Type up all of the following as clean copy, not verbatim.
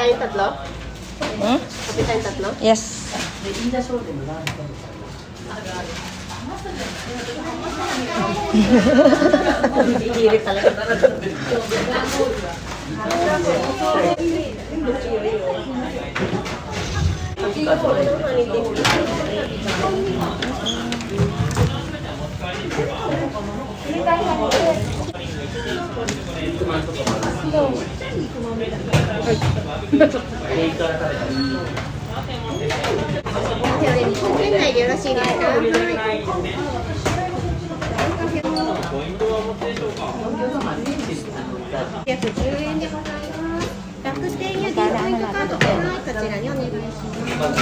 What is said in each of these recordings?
tayong tatlo? Hmm? Kape tayong tatlo? Yes. Hihirit talaga.店内でよろしいですか？310円でございます。楽天や D ポイントカード、はい、こちらにお願いします。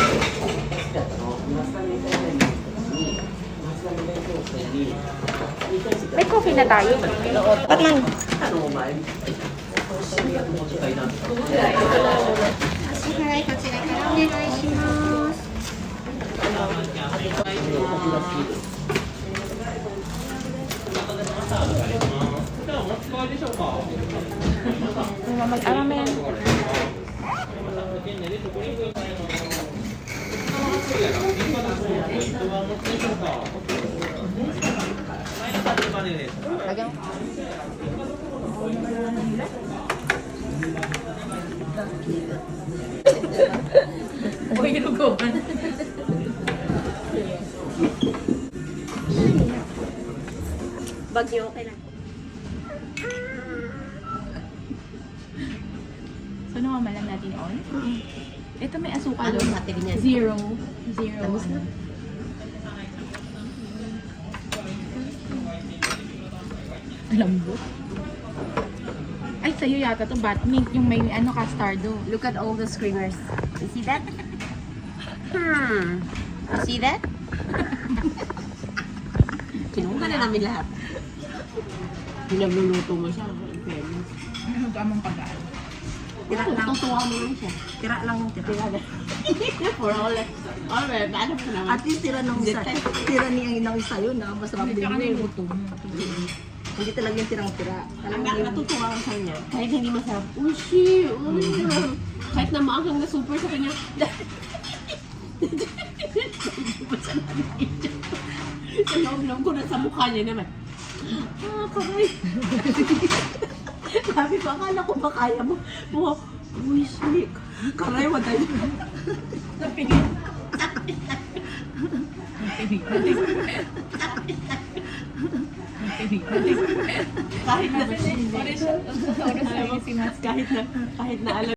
May coffee na tayo. Ba't man? 支払いこちらからお願いします。Mag-alam yan. Lagyan mo. Uy, lugoban. Bag niyo, okay lang. So, nakamalan natin on? Ito may asukal Anong doon. battery niya? Zero. Tamis na. Lambot. Ay, sa'yo yata to Batmink. Yung may ano, castardo. Look at all the screamers. You see that? You see that? Kinuha na namin lahat. Pinagluluto mo siya. Ano ka amang pag-aal? Tira lang. Tutuwa mo lang siya. Tira lang. Tira lang. For all. Alright, paano po naman? At least tira ng isa. Tira niya ng isa yun na masarap Hindi din ka yun. niluto mo. Hindi talaga yung tirang-tira. Ang natutuwa ko sa kanya. Kahit hindi masarap. Ushi! Kahit na maanghang na super sa kanya. Sa loob-loob ko na sa mukha niya naman. Karay. Sabi ko, akala ko ba kaya mo? Uy, sweet. Karay, waday. Napigil. Kahit na alam